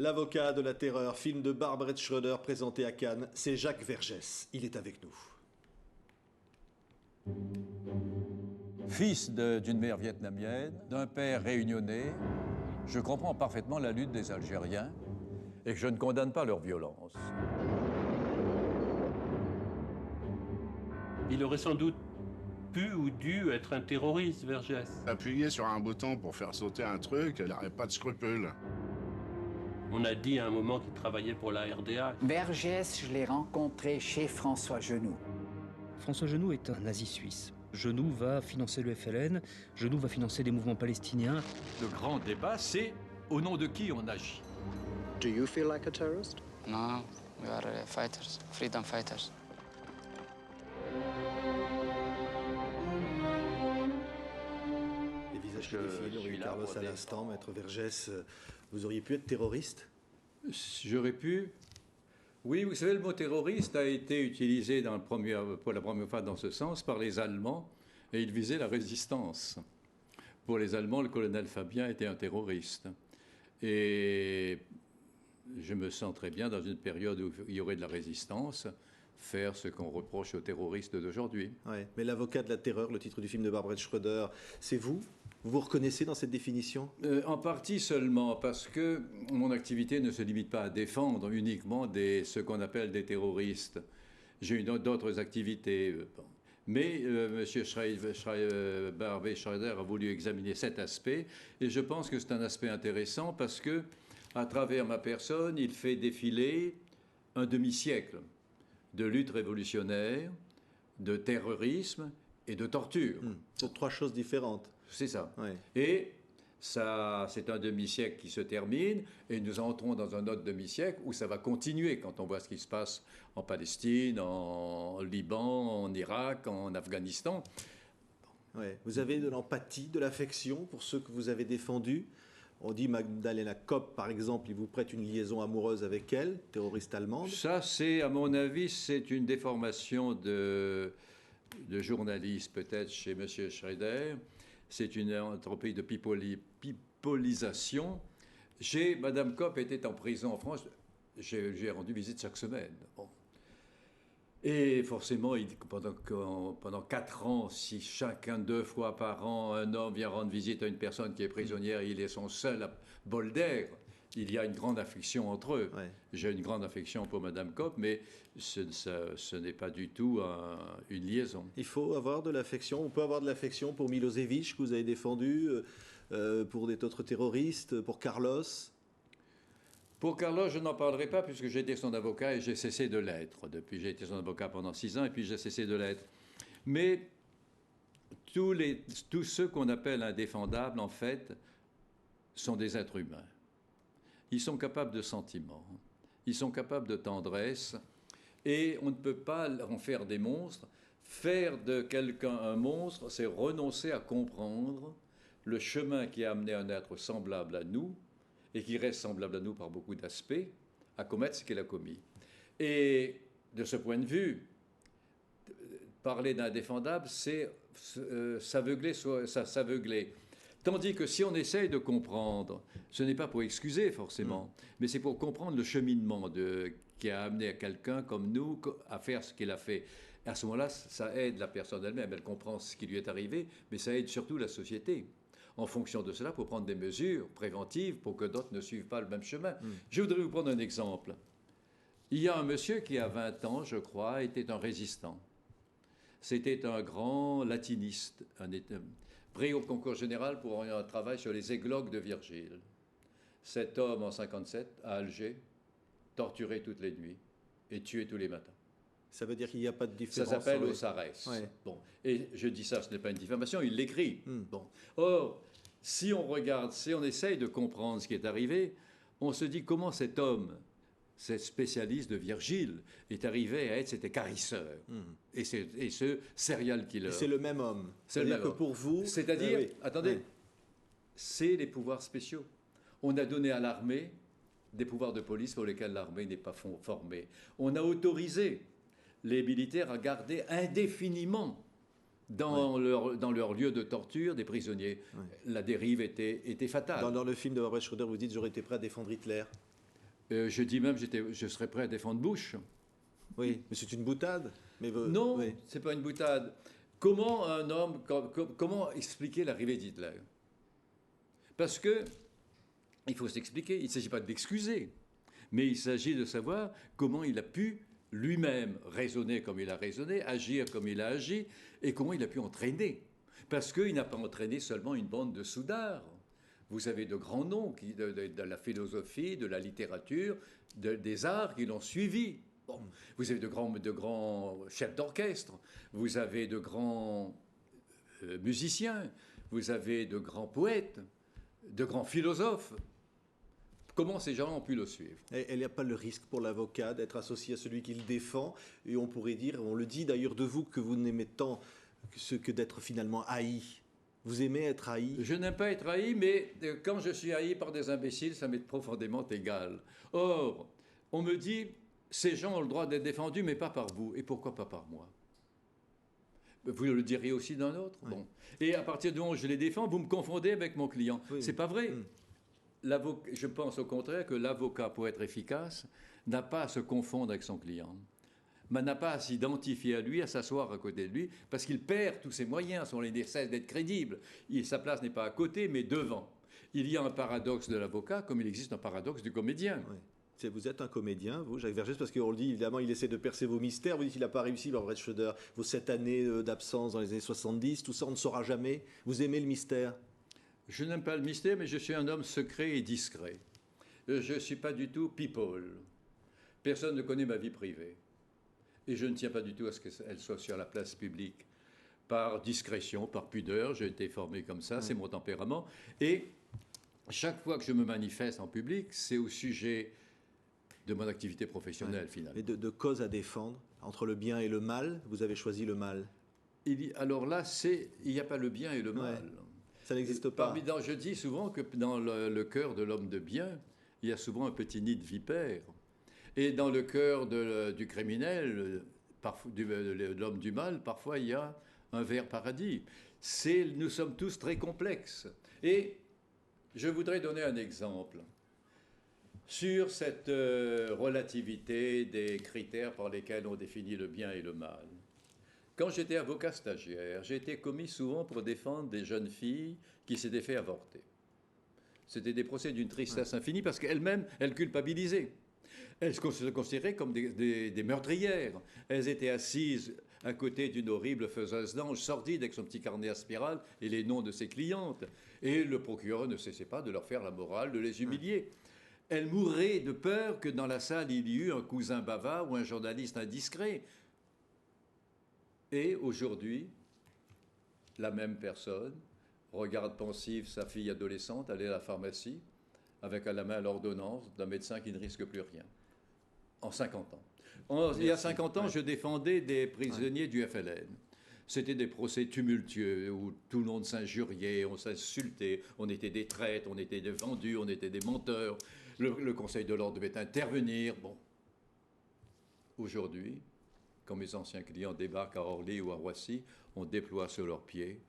L'avocat de la terreur, film de Barbret Schroeder présenté à Cannes, c'est Jacques Vergès. Il est avec nous. Fils d'une mère vietnamienne, d'un père réunionnais, je comprends parfaitement la lutte des Algériens et je ne condamne pas leur violence. Il aurait sans doute pu ou dû être un terroriste, Vergès. Appuyer sur un bouton pour faire sauter un truc, il n'aurait pas de scrupules. On a dit à un moment qu'il travaillait pour la RDA. Vergès, je l'ai rencontré chez François Genoux. François Genoux est un nazi suisse. Genoux va financer le FLN, Genoux va financer des mouvements palestiniens. Le grand débat, c'est au nom de qui on agit. Do you feel like a terrorist? No, we are fighters, freedom fighters. Les visages qui défilent, Louis Carlos à l'instant, Maître Vergès, vous auriez pu être terroriste? J'aurais pu. Oui, vous savez, le mot terroriste a été utilisé pour la première fois dans ce sens par les Allemands, et il visait la résistance. Pour les Allemands, le colonel Fabien était un terroriste. Et je me sens très bien, dans une période où il y aurait de la résistance, faire ce qu'on reproche aux terroristes d'aujourd'hui. Ouais, mais l'avocat de la terreur, le titre du film de Barbret Schroeder, c'est vous? Vous vous reconnaissez dans cette définition? En partie seulement, parce que mon activité ne se limite pas à défendre uniquement ce qu'on appelle des terroristes. J'ai eu d'autres activités. Mais M. Barbret Schroeder a voulu examiner cet aspect, et je pense que c'est un aspect intéressant parce que, à travers ma personne, il fait défiler un demi-siècle de lutte révolutionnaire, de terrorisme et de torture. C'est trois choses différentes. C'est ça. Ouais. Et ça, c'est un demi-siècle qui se termine, et nous entrons dans un autre demi-siècle où ça va continuer quand on voit ce qui se passe en Palestine, en Liban, en Irak, en Afghanistan. Ouais. Vous avez de l'empathie, de l'affection pour ceux que vous avez défendus. On dit Magdalena Kopp, par exemple, il vous prête une liaison amoureuse avec elle, terroriste allemande. Ça, c'est, à mon avis, c'est une déformation de journaliste, peut-être, chez M. Schroeder. C'est une entreprise de pipolisation. Madame Kopp était en prison en France. J'ai rendu visite chaque semaine. Bon. Et forcément, pendant 4 ans, si chacun 2 fois par an, un homme vient rendre visite à une personne qui est prisonnière, il est son seul bol d'air, il y a une grande affection entre eux. Ouais. J'ai une grande affection pour Madame Kopp, mais ce n'est pas du tout une liaison. Il faut avoir de l'affection. On peut avoir de l'affection pour Milosevic, que vous avez défendu, pour d'autres terroristes, pour Carlos. Pour Carlos, je n'en parlerai pas puisque j'ai été son avocat et j'ai cessé de l'être. Depuis, j'ai été son avocat pendant 6 ans et puis j'ai cessé de l'être. Mais tous ceux qu'on appelle indéfendables, en fait, sont des êtres humains. Ils sont capables de sentiments, ils sont capables de tendresse, et on ne peut pas en faire des monstres. Faire de quelqu'un un monstre, c'est renoncer à comprendre le chemin qui a amené un être semblable à nous, et qui reste semblable à nous par beaucoup d'aspects, à commettre ce qu'il a commis. Et de ce point de vue, parler d'indéfendable, c'est s'aveugler. Tandis que si on essaye de comprendre, ce n'est pas pour excuser forcément, mais c'est pour comprendre le cheminement qui a amené à quelqu'un comme nous à faire ce qu'il a fait. Et à ce moment-là, ça aide la personne elle-même, elle comprend ce qui lui est arrivé, mais ça aide surtout la société. En fonction de cela, pour prendre des mesures préventives pour que d'autres ne suivent pas le même chemin. Je voudrais vous prendre un exemple. Il y a un monsieur qui, à 20 ans, je crois, était un résistant. C'était un grand latiniste, pris au concours général pour un travail sur les églogues de Virgile. Cet homme, en 1957, à Alger, torturé toutes les nuits et tué tous les matins. Ça veut dire qu'il n'y a pas de différence. Ça s'appelle Osarès. Ouais. Bon. Et je dis ça, ce n'est pas une diffamation, il l'écrit. Bon. Or, si on regarde, si on essaye de comprendre ce qui est arrivé, on se dit comment cet homme, cet spécialiste de Virgile, est arrivé à être cet écarisseur et ce serial killer. C'est le même homme. C'est-à-dire que pour vous... C'est-à-dire, attendez, c'est les pouvoirs spéciaux. On a donné à l'armée des pouvoirs de police pour lesquels l'armée n'est pas formée. On a autorisé les militaires à garder indéfiniment dans leur lieu de torture des prisonniers. La dérive était fatale. Dans le film de Barbret Schroeder, vous dites « j'aurais été prêt à défendre Hitler ». Je dis même je serais prêt à défendre Bush. Oui, mais c'est une boutade. Mais Non, oui. c'est pas une boutade. Comment un homme, comment expliquer l'arrivée d'Hitler? Parce que il faut s'expliquer. Il ne s'agit pas de l'excuser, mais il s'agit de savoir comment il a pu lui-même raisonner comme il a raisonné, agir comme il a agi, et comment il a pu entraîner. Parce qu'il n'a pas entraîné seulement une bande de soudards. Vous avez de grands noms de la philosophie, de la littérature, des arts qui l'ont suivi. Bon, vous avez de grands chefs d'orchestre, vous avez de grands musiciens, vous avez de grands poètes, de grands philosophes. Comment ces gens ont pu le suivre? Et il n'y a pas le risque pour l'avocat d'être associé à celui qui le défend. Et on pourrait dire, on le dit d'ailleurs de vous, que vous n'aimez tant que d'être finalement haï. Vous aimez être haï? Je n'aime pas être haï, mais quand je suis haï par des imbéciles, ça m'est profondément égal. Or, on me dit, ces gens ont le droit d'être défendus, mais pas par vous. Et pourquoi pas par moi? Vous le diriez aussi d'un autre? Oui. Bon. Et à partir du moment où je les défends, vous me confondez avec mon client. Oui. C'est pas vrai. Je pense au contraire que l'avocat, pour être efficace, n'a pas à se confondre avec son client, mais n'a pas à s'identifier à lui, à s'asseoir à côté de lui, parce qu'il perd tous ses moyens, son cesse d'être crédible. Sa place n'est pas à côté, mais devant. Il y a un paradoxe de l'avocat, comme il existe un paradoxe du comédien. Oui. Vous êtes un comédien, vous, Jacques Vergès, parce qu'on le dit, évidemment, il essaie de percer vos mystères. Vous dites qu'il n'a pas réussi, Barbara Schroeder, vos 7 années d'absence dans les années 70, tout ça, on ne saura jamais. Vous aimez le mystère? Je n'aime pas le mystère, mais je suis un homme secret et discret. Je ne suis pas du tout people. Personne ne connaît ma vie privée. Et je ne tiens pas du tout à ce qu'elle soit sur la place publique. Par discrétion, par pudeur, j'ai été formé comme ça, c'est mon tempérament. Et chaque fois que je me manifeste en public, c'est au sujet de mon activité professionnelle, finalement. Et de cause à défendre, entre le bien et le mal, vous avez choisi le mal. Alors là, il n'y a pas le bien et le mal. Ça n'existe pas. Je dis souvent que dans le cœur de l'homme de bien, il y a souvent un petit nid de vipères. Et dans le cœur du criminel, de l'homme du mal, parfois il y a un vert paradis. Nous sommes tous très complexes. Et je voudrais donner un exemple sur cette relativité des critères par lesquels on définit le bien et le mal. Quand j'étais avocat stagiaire, j'ai été commis souvent pour défendre des jeunes filles qui s'étaient fait avorter. C'était des procès d'une tristesse infinie parce qu'elles-mêmes, elles culpabilisaient. Elles se considéraient comme des meurtrières. Elles étaient assises à côté d'une horrible faiseuse d'ange sordide avec son petit carnet à spirale et les noms de ses clientes. Et le procureur ne cessait pas de leur faire la morale, de les humilier. Elles mouraient de peur que dans la salle, il y eût un cousin bavard ou un journaliste indiscret. Et aujourd'hui, la même personne regarde pensive sa fille adolescente aller à la pharmacie avec à la main l'ordonnance d'un médecin qui ne risque plus rien. En 50 ans. Il y a 50 ans, je défendais des prisonniers du FLN. C'était des procès tumultueux où tout le monde s'injuriait, on s'insultait, on était des traîtres, on était des vendus, on était des menteurs. Le Conseil de l'ordre devait intervenir. Bon. Aujourd'hui, quand mes anciens clients débarquent à Orly ou à Roissy, on déploie sur leurs pieds,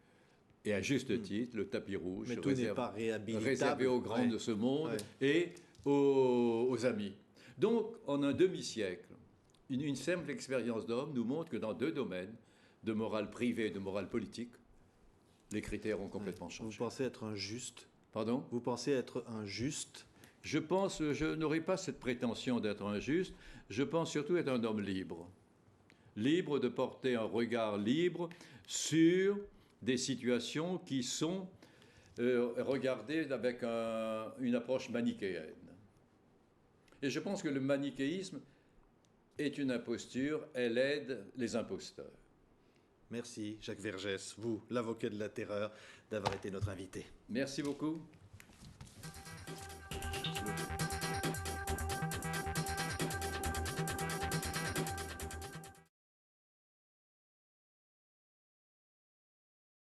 et à juste titre, le tapis rouge réservé aux grands de ce monde et aux amis. Donc, en un demi-siècle, une simple expérience d'homme nous montre que dans 2 domaines, de morale privée et de morale politique, les critères ont complètement changé. Vous pensez être un juste? Pardon? Vous pensez être un juste? Je n'aurai pas cette prétention d'être un juste, je pense surtout être un homme libre. Libre de porter un regard libre sur des situations qui sont regardées avec une approche manichéenne. Et je pense que le manichéisme est une imposture, elle aide les imposteurs. Merci Jacques Vergès, vous, l'avocat de la terreur, d'avoir été notre invité. Merci beaucoup. Merci beaucoup.